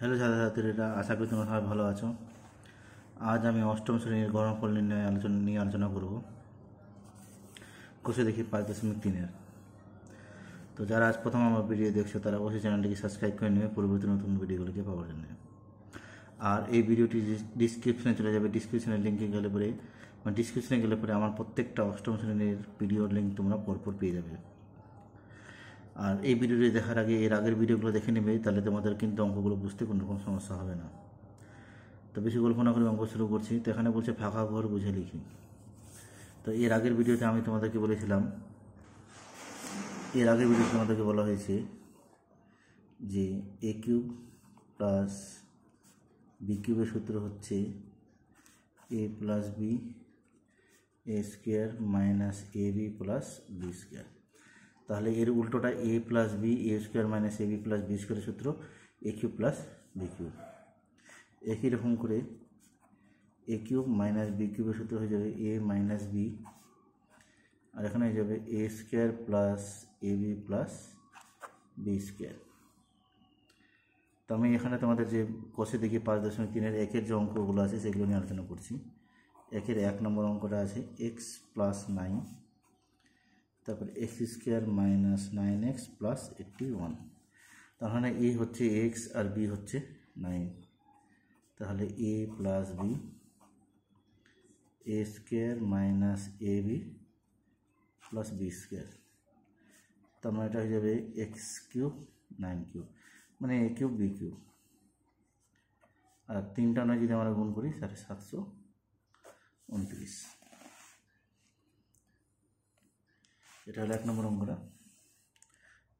Hello ছাত্রছাত্রীরা, আশা করি তোমরা সবাই ভালো আছো। আজ আমি অষ্টম শ্রেণীর গণফল নির্ণয় আলোচনা করব কোষে দেখি 5.3-এর। তো যারা আজ প্রথম আমার ভিডিও দেখছো তারা অবশ্যই চ্যানেলটিকে সাবস্ক্রাইব করে নেবে পরবর্তী নতুন ভিডিওগুলিকে পাওয়ার জন্য। আর এই ভিডিওটি ডিসক্রিপশনে চলে যাবে। ডিসক্রিপশনের লিঙ্কে গেলে পরে ডিসক্রিপশনে গেলে পরে আমার প্রত্যেকটা অষ্টম শ্রেণীর ভিডিওর লিঙ্ক তোমরা পরপর পেয়ে যাবে। আর এই ভিডিওটি দেখার আগে এর আগের ভিডিওগুলো দেখে নেবে, তাহলে তোমাদের কিন্তু অঙ্কগুলো বুঝতে কোনো রকম সমস্যা হবে না। তো বেশি গল্প না করে অঙ্ক শুরু করছি। তো এখানে বলছে ফাঁকা ঘর বুঝে লিখি। তো এর আগের ভিডিওতে আমি তোমাদেরকে বলেছিলাম, তোমাদেরকে বলা হয়েছে যে এ কিউব প্লাস বি কিউবের সূত্র হচ্ছে এ plus B A square minus A B plus B square. তাহলে এর উল্টোটা এ plus B A square minus A B plus B স্কোয়ারের সূত্র A cube plus B cube. একই রকম করে এ কিউব মাইনাস বি কিউবের সূত্র হয়ে যাবে এ মাইনাস বি, আর এখানে হয়ে যাবে এ square plus A B plus B square. তো আমি এখানে তোমাদের যে কোষে দেখি 5.3-এর একের যে অঙ্কগুলো আছে সেগুলো নিয়ে আলোচনা করছি। একের 1 নম্বর অঙ্কটা আছে এক্স প্লাস 9, তারপর x square minus 9x plus 81। তাহলে এ হচ্ছে এক্স আর বি হচ্ছে 9, তাহলে A plus B A square minus A B plus B square. তার মানে এটা হয়ে যাবে এক্স কিউব 9 কিউব, মানে এ কিউব বি কিউব। আর 3টা নয় যদি আমরা গুণ করি 729। এটা হলো 1 নম্বর অঙ্কটা।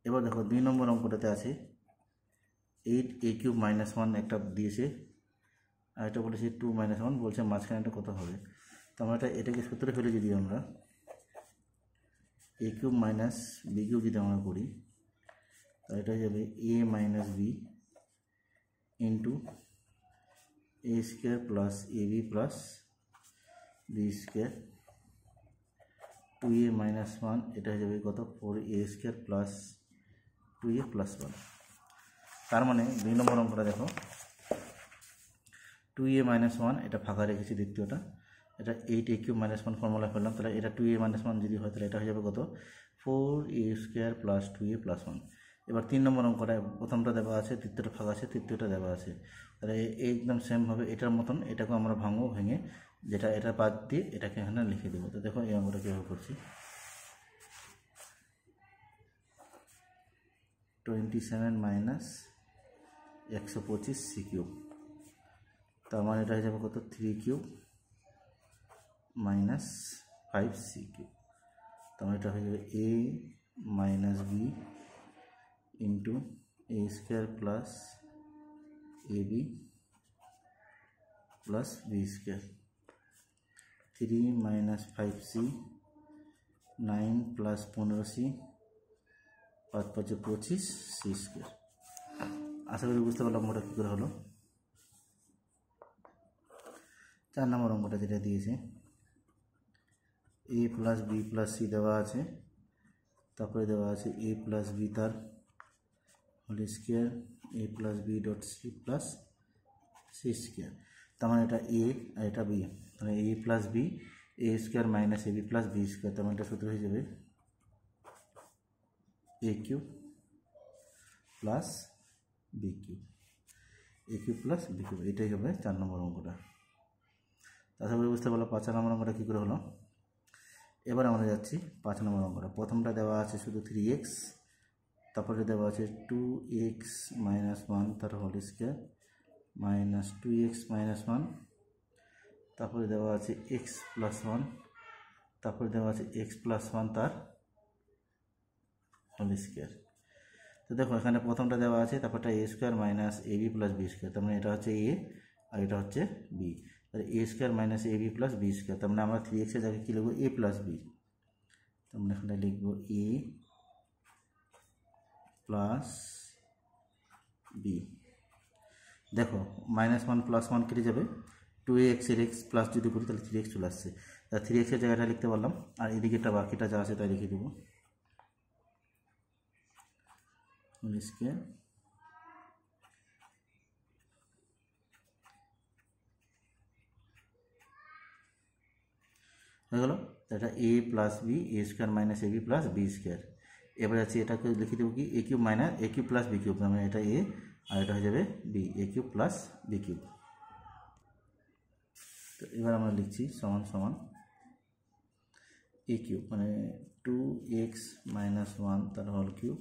এবার দেখো 2 নম্বর অঙ্কটাতে আছে 8 এ কিউব মাইনাস 1 একটা দিয়েছে, আর এটা বলেছে 2 মাইনাস 1, বলছে মাঝখানে এটা কত হবে। তো আমরা এটাকে সূত্রে ফেলে যদি আমরা A cube minus B cube যদি আমরা করি, তাহলে এটা হয়ে যাবে A minus B into A square plus A B plus B square 2a minus 1, এটা হয়ে যাবে কত 4a square plus 2a plus 1। তার মানে 2 নম্বর অঙ্কটা দেখো 2a মাইনাস 1 এটা ফাঁকা রেখেছি, দ্বিতীয়টা এটা 8a কিউব মাইনাস 1 ফর্মুলা ফেললাম, তাহলে এটা 2a মাইনাস 1 যদি হয় তাহলে এটা হয়ে যাবে কত 4a square plus 2a plus 1। এবার 3 নম্বর অঙ্কটা প্রথমটা দেওয়া আছে, তৃতীয়টা ফাঁকা আছে, তৃতীয়টা দেওয়া আছে, তাহলে একদম সেমভাবে এটার মতন এটাকেও আমরা ভাঙবো, ভেঙে যেটা এটা বাদ দিয়ে এটাকে এখানে লিখে দেবো। তো দেখো এই অঙ্কটা কীভাবে করছি। 27 মাইনাস 125 সি কিউব, তার মানে এটা হয়ে যাবে কত 3 কিউব মাইনাস 5 সি কিউব। তার মানে এটা হয়ে যাবে A minus B into A square plus A B plus B square 3 minus 5c 9 plus 15c 5 5 25 C square. আশা করি বুঝতে পারলাম অঙ্কটা কী করে হলো। 4 নম্বর অঙ্কটা যেটা দিয়েছে A plus B plus C দেওয়া আছে, তারপরে দেওয়া আছে এ প্লাস বি তার whole square A plus B dot C plus C square. তার মানে এটা এ আর এটা বি, তাহলে A plus B A square minus A B plus B square. তার মানে এটা সূত্র হয়ে যাবে এ cube plus B cube, A cube plus B cube. এটাই হবে 4 নম্বর অঙ্কটা। তাছাড়া বুঝতে পারলো 5 নম্বর অঙ্কটা কী করে হলো। এবার আমরা যাচ্ছি 5 নম্বর অঙ্কটা। প্রথমটা দেওয়া আছে শুধু 3x, তারপরে দেওয়া আছে 2x মাইনাস 1 তার whole square minus 2x minus 1, তারপরে দেওয়া আছে x প্লাস 1, তারপরে দেওয়া আছে x প্লাস 1 তার হোল স্কোয়ার। তো দেখো এখানে প্রথমটা দেওয়া আছে, তারপরটা এ square minus A B plus B square, তার মানে এটা হচ্ছে এ আর এটা হচ্ছে বি, তাহলে A square minus A B plus B square. তার মানে আমরা 3x-এর জায়গায় কী লিখবো এ প্লাস বি, তার মানে এখানে লিখবো এ প্লাস বি। দেখো -1 প্লাস 1 কেটে যাবে, 2x এর x প্লাস যদি করি তাহলে 3x চলে আসছে, তাহলে 3x-এর জায়গাটা লিখতে পারলাম। আর এদিকেটা বাকিটা যা আছে তাই লিখে দেবো হোল স্কোয়ার হয়ে গেল। এটা এ plus B A square minus A B plus B square. এবার আছে এটাকে লিখে দেবো কি এ cube minus A cube plus B cube, মানে এটা এ আর এটা হয়ে যাবে বি, এ কিউব প্লাস বি কিউব। তো এবার আমরা লিখছি সমান সমান এ কিউব মানে 2x মাইনাস 1 তার whole cube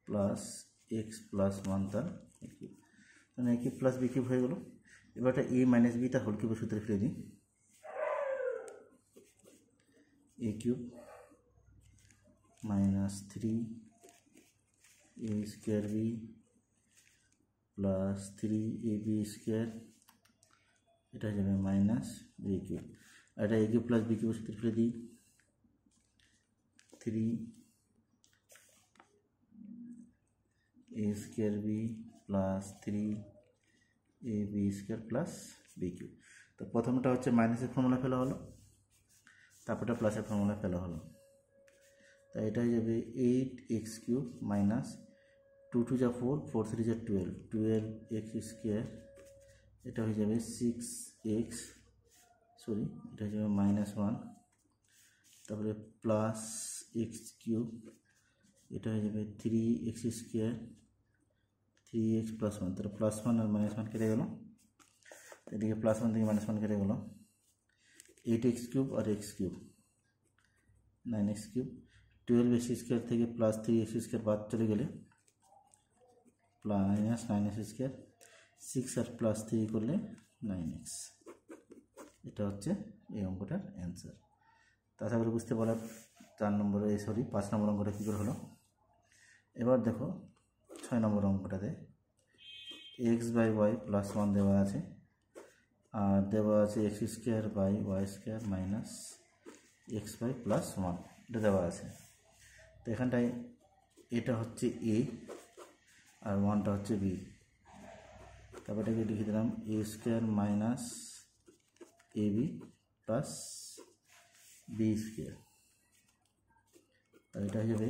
plus x plus 1 তার কিউব, মানে a cube plus B cube হয়ে গেল। এবার এটা এ মাইনাস বি তার হোল কিউবের সূত্রে ফেলে দিই, a cube minus 3 A square B plus 3 A B square, এটা হয়ে যাবে মাইনাস বি কিউব। আর এটা এ কিউব প্লাস বি কিউবের সূত্রে ফেলে দিই, 3 এ square B plus 3 A B square plus B cube. তো প্রথমটা হচ্ছে মাইনাসের ফর্মুলা ফেলা হলো, তারপরটা প্লাসের ফর্মুলা ফেলা হলো। তাই এটা হয়ে যাবে 8x কিউব মাইনাস 2 2 যা 4 4 3 যা 12 12x স্কোয়ার, এটা হয়ে যাবে 6x সরি এটা হয়ে যাবে মাইনাস 1, তারপরে প্লাস এক্স কিউব, এটা হয়ে যাবে 3x স্কোয়ার 3x প্লাস 1, তাহলে প্লাস 1 আর মাইনাস 1 কেটে গেল, এদিকে প্লাস 1 থেকে মাইনাস 1 কেটে গেল, 8x কিউব আর x cube 9x cube, 12x square থেকে প্লাস 3x স্কোয়ার বাদ চলে গেলে মাইনাস 9x স্কোয়ার, 6 আর প্লাস 3 করলে 9x। এটা হচ্ছে এই অঙ্কটার অ্যান্সার। তা আশা করি বুঝতে পারলাম 5 নম্বর অঙ্কটা কী করে হলো। এবার দেখো 6 নম্বর অঙ্কটাতে এক্স বাই ওয়াই প্লাস 1 দেওয়া আছে, আর দেওয়া আছে x square by y square minus x by plus 1, এটা দেওয়া আছে। তো এখানটায় এটা হচ্ছে এ আর 1টা হচ্ছে বি, তারপর এটাকে লিখে দিলাম a square minus A B plus B square, আর এটা হয়ে যাবে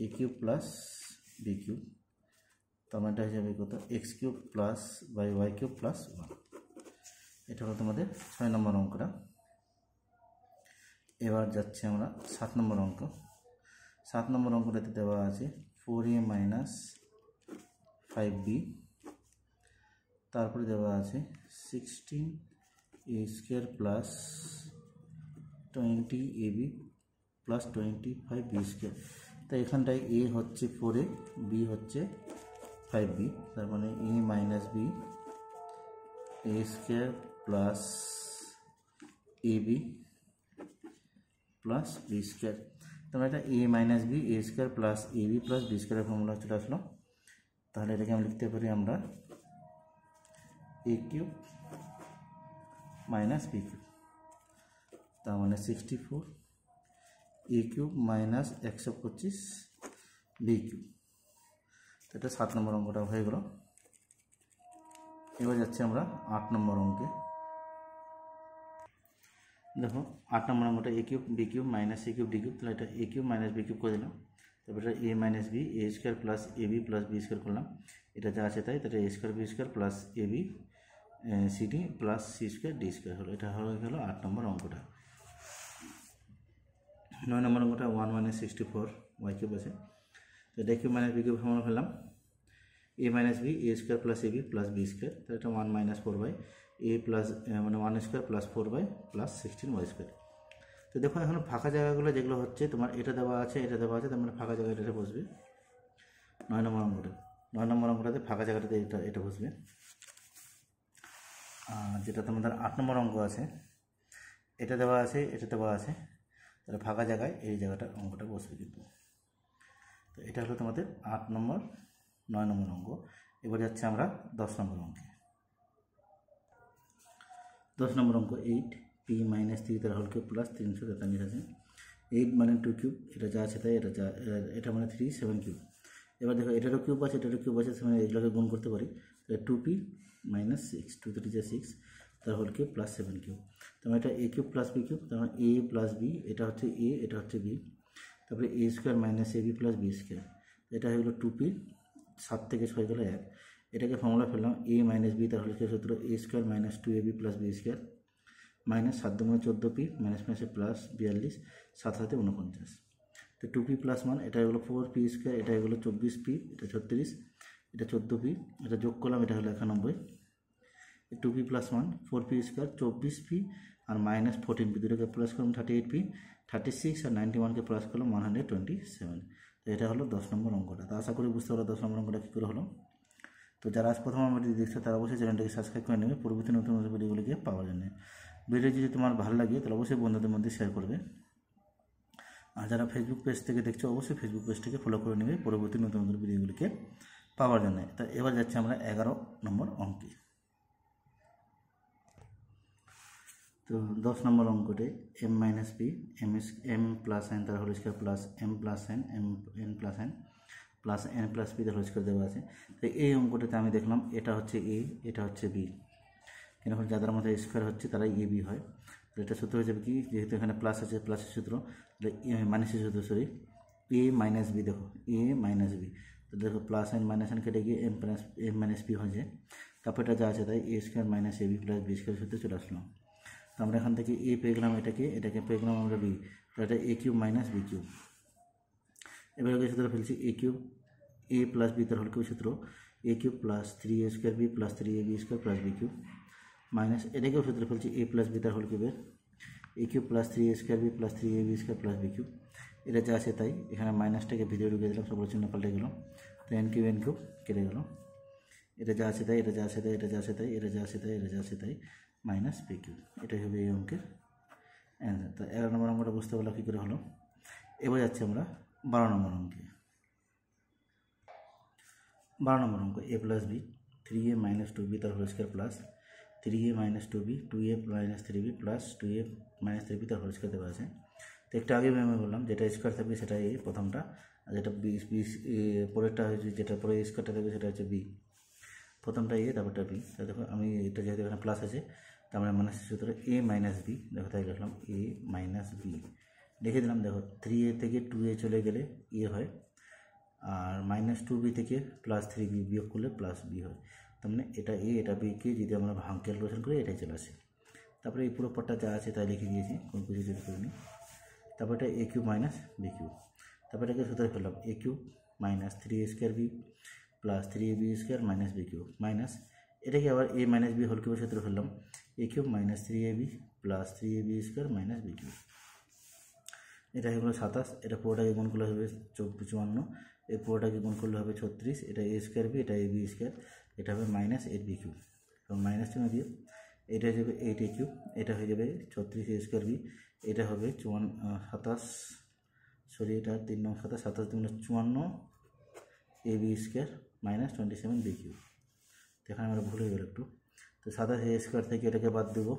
এ কিউব প্লাস বি কিউব, তার মানে এটা হয়ে যাবে কত x cube plus by y cube plus 1। এটা হলো তোমাদের 6 নম্বর অঙ্কটা। এবার যাচ্ছি আমরা 7 নম্বর অঙ্ক। 7 নম্বর অঙ্কটাতে দেওয়া আছে 4a মাইনাস 5b, তারপরে দেওয়া আছে 16a square plus 20ab plus 25b square. তো এখানটায় এ হচ্ছে 4a, বি হচ্ছে 5b, তার মানে A minus B A square plus AB plus B square. তাহলে এটা এ minus B A square plus AB plus B স্কোয়ারের ফর্মুলা চলে আসলো। তাহলে এটাকে আমরা লিখতে পারি আমরা A cube minus B cube, তার মানে 64 A cube minus 125 B cube. তো এটা 7 নম্বর অঙ্কটা হয়ে গেল। এবার যাচ্ছি আমরা 8 নম্বর অঙ্কে। দেখো 8 নম্বর অঙ্কটা A cube B cube minus A cube D cube, তাহলে এটা A cube minus B cube করে দিলাম, তারপরে এটা এ minus B A square plus A B plus B square করলাম, এটা যা আছে তাই, তাহলে A square B square plus A B CD plus C square D square হলো। এটা হয়ে গেল 8 নম্বর অঙ্কটা। 9 নম্বর অঙ্কটা 1 মাইনাস 64 ওয়াই কিউব আছে, তো এটা cube minus B cube formula ফেললাম, এ minus B A square plus A B plus B square, তো এটা 1 মাইনাস 4 বাই এ প্লাস মানে 1 square plus 4 by plus 16 y square. তো দেখো এখন ফাঁকা জায়গাগুলো যেগুলো হচ্ছে তোমার এটা দেওয়া আছে এটা দেওয়া আছে, তার মানে ফাঁকা জায়গাটা এটা বসবে 9 নম্বর অঙ্কটা। 9 নম্বর অঙ্কটাতে ফাঁকা জায়গাটাতে এটা বসবে। আর যেটা তোমাদের 8 নম্বর অঙ্ক আছে এটা দেওয়া আছে এটা দেওয়া আছে, তাহলে ফাঁকা জায়গায় এই জায়গাটা অঙ্কটা বসবে কিন্তু। তো এটা হলো তোমাদের 8 নম্বর 9 নম্বর অঙ্ক। এবার যাচ্ছে আমরা 10 নম্বর অঙ্কে। 10 নম্বর অঙ্ক 8 পি মাইনাস 3 তার হোল কিউব প্লাস 343 আছে, 8 মানে 2 কিউব, এটা যা আছে তাই, এটা মানে 3 7 কিউব। এবার দেখো এটারও কিউব আছে এটারও কিউব আছে, মানে এগুলোকে গুণ করতে পারি, তাহলে 2p মাইনাস 6 2 3 যা 6 তার হোল কিউব প্লাস 7 কিউব। তার এটা A cube plus B cube, তার মানে এ প্লাস বি, এটা হচ্ছে এ এটা হচ্ছে বি, তারপরে এ square minus A B plus B square, এটা হয়ে গেলো 2p, 7 থেকে 6 গেলো 1, এটাকে ফর্মুলা ফেললাম এ মাইনাস বি তার হোল কিউব সূত্র A square minus 2ab plus B square, minus 7 × 14 P minus মাইনাসে প্লাস 42 7 7 49। তো 2p প্লাস 1 এটা হলো 4p স্কোয়ার, এটা হলো 24p, এটা 36, এটা 14p, এটা যোগ করলাম, এটা হলো 91। 2p plus 1 4p square 24p আর মাইনাস 14p, দুটোকে প্লাস করলাম 38p, 36 আর 91কে প্লাস করলাম 127। তো এটা হলো 10 নম্বর অঙ্কটা। তো আশা করি বুঝতে পারলো 10 নম্বর অঙ্কটা কী করে হলো। তো যারা আজ প্রথম আমার ভিডিও দেখছে তারা অবশ্যই চ্যানেলটাকে সাবস্ক্রাইব করে নেবে পরবর্তী নতুন নতুন ভিডিওগুলিকে পাওয়ার জন্য। ভিডিও যদি তোমার ভালো লাগে তাহলে অবশ্যই বন্ধুদের মধ্যে শেয়ার করবে। আর যারা ফেসবুক পেজ থেকে দেখছো অবশ্যই ফেসবুক পেজটাকে ফলো করে নেবে পরবর্তী নতুন নতুন ভিডিওগুলিকে পাওয়ার জন্য। তা এবার যাচ্ছি আমরা 11 নম্বর অঙ্কে। তো 10 নম্বর অঙ্কতে m minus P M plus N তার whole square plus M plus N N plus N plus N plus P তার হোল স্কোয়ার দেওয়া আছে। তো এই অঙ্কটাতে আমি দেখলাম এটা হচ্ছে এ, এটা হচ্ছে বি, কেন যাদের মধ্যে স্কোয়ার হচ্ছে তারা এ বি হয়। তো এটা সূত্র হয়ে যাবে কি, যেহেতু এখানে প্লাস আছে প্লাসের সূত্র, তাহলে মাইনাসের সূত্র সরি এ মাইনাস বি, দেখো এ মাইনাস বি, তো দেখো প্লাস এন মাইনাস এন কেটে গিয়ে এম মাইনাস পি হয়ে যায়। তারপর এটা যা আছে তাই এ square minus A B plus B square সূত্রে চলে আসলাম। তো আমরা এখান থেকে এ পেয়ে গেলাম, এটাকে পেয়ে গেলাম আমরা বি, তো এটা A cube minus B cube. এবার সূত্র ফেলছি A cube A plus B তার হোল কিউব সূত্র A cube plus 3a square B plus 3ab square plus B cube minus এটাকেও সূত্র ফেলছি এ প্লাস বি তার হোল কিউবের A cube plus 3a square B plus 3ab square plus B cube. এটা যা আছে তাই, এখানে মাইনাসটাকে ভিতরে ঢুকে দিলাম, সবগুলো চিহ্ন পাল্টে গেল, তো এন কিউব কেটে গেল। এটা যা আছে তাই, এটা যা আছে তাই, এটা যা আছে তাই, এটা যা আছে তাই, এটা যা আছে তাই, মাইনাস পি কিউব। এটাই হবে এই অঙ্কের অ্যান্সার। তো 11 নম্বর অঙ্কটা বুঝতে পারলাম কী করে হলো। এবার যাচ্ছি আমরা 12 নম্বর অঙ্কে। 12 নম্বর অঙ্ক এ plus B 3a minus 2b তার whole square plus 3a minus 2b 2a minus 3b plus 2a minus 3b তার হোল স্কোয়ার দেওয়া আছে। তো একটু আগে আমি বললাম যেটা স্কোয়ার থাকবে সেটা এ প্রথমটা, আর যেটা বি পরেরটা হচ্ছে যেটা পরে স্কোয়ারটা থাকবে সেটা হচ্ছে বি। প্রথমটা এ তারপরটা বি। তো দেখো আমি এটা যেহেতু এখানে প্লাস আছে তার মানে মাইনাসের সূত্রে এ মাইনাস বি, দেখো তাই লিখলাম এ মাইনাস বি, লিখে দিলাম। দেখো 3a থেকে 2a চলে গেলে এ হয়, আর মাইনাস 2b থেকে প্লাস 3b বিয়োগ করলে প্লাস বি হয়। তার মানে এটা এ এটা বিকে যদি আমরা ভাগ ক্যালকুলেশন করি এটাই চলে আসে। তারপরে এই পুরো পটটা যা আছে তাই লিখে দিয়েছি, কোনো কিছু যদি করিনি। তারপর এটা A cube minus B cube, তারপর এটাকে সূত্রে ফেললাম A cube minus 3a square B plus 3ab square minus B cube minus এটাকে আবার এ মাইনাস বি হোল কিউবের সূত্রে ফেললাম A cube minus 3ab plus 3ab square minus B cube. এটা হয়ে গেলো 27, এটা পুরোটাকে গুণ করলে হবে 54, এই পুরোটাকে গুণ করলে হবে 36, এটা এ স্কোয়ার বি এটা এ বি স্কোয়ার, এটা হবে মাইনাস 8b কিউব, এবং মাইনাস চিহ্ন দিয়ে এটা হয়ে যাবে 8a কিউব, এটা হয়ে যাবে 36 এ স্কোয়ার বি, এটা হবে 27 সরি এটা 3 9 27 27 54 A B square minus 27b cube. এখানে আমরা ভুল হয়ে গেল একটু, তো 27 এ স্কোয়ার থেকে এটাকে বাদ দেবো,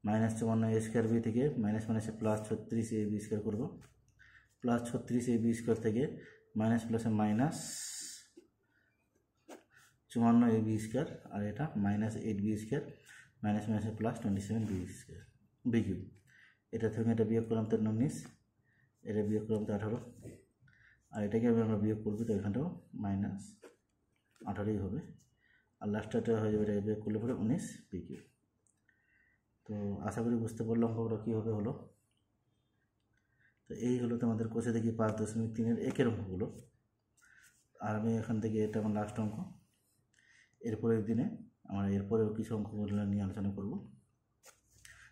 মাইনাস 54 এ স্কোয়ার বি থেকে মাইনাস মাইনাসে প্লাস 36 এ বি স্কোয়ার করবো, প্লাস 36 এ বি স্কোয়ার থেকে মাইনাস প্লাসে মাইনাস 54 এ বি স্কোয়ার, আর এটা মাইনাস 8b স্কোয়ার মাইনাস মাইনাসে plus 27b square b cube. এটা থেকে এটা বিয়োগ করলাম তো 19, এটা বিয়োগ করলাম তো 18, আর এটাকে আমরা বিয়োগ করবো তো এখানটাও মাইনাস 18ই হবে, আর লাস্টটা হয়ে যাবে এটা বিয়োগ করলে পরে 19b কিউব। তো আশা করি বুঝতে পারলাম অঙ্কটা কীভাবে হলো। তো এই হলো তোমাদের কোষে দেখি 5.3-এর একের অঙ্কগুলো। আর আমি এখান থেকে এটা আমার লাস্ট অঙ্ক, এরপরের দিনে আমরা এরপরেও কিছু অঙ্কগুলো নিয়ে আলোচনা করব।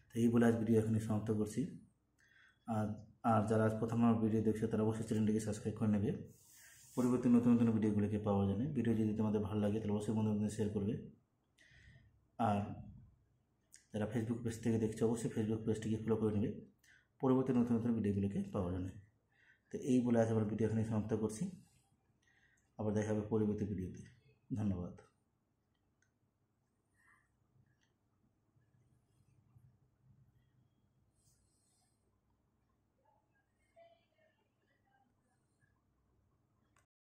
তো এই বলে আজ ভিডিও এখানে সমাপ্ত করছি। আর যারা আজ প্রথম আমার ভিডিও দেখছে তারা অবশ্যই চ্যানেলটিকে সাবস্ক্রাইব করে নেবে পরবর্তী নতুন নতুন ভিডিওগুলোকে পাওয়ার জন্য। ভিডিও যদি তোমাদের ভালো লাগে তাহলে অবশ্যই বন্ধুদের শেয়ার করবে। আর যারা ফেসবুক পেজ থেকে দেখছে অবশ্যই ফেসবুক পেজটিকে ফলো করে নেবে পরবর্তী নতুন নতুন ভিডিওগুলোকে পাওয়ার জন্য। তো এই বলে আজ আমার ভিডিও এখানে সমাপ্ত করছি, আবার দেখা হবে পরবর্তী ভিডিওতে। ধন্যবাদ।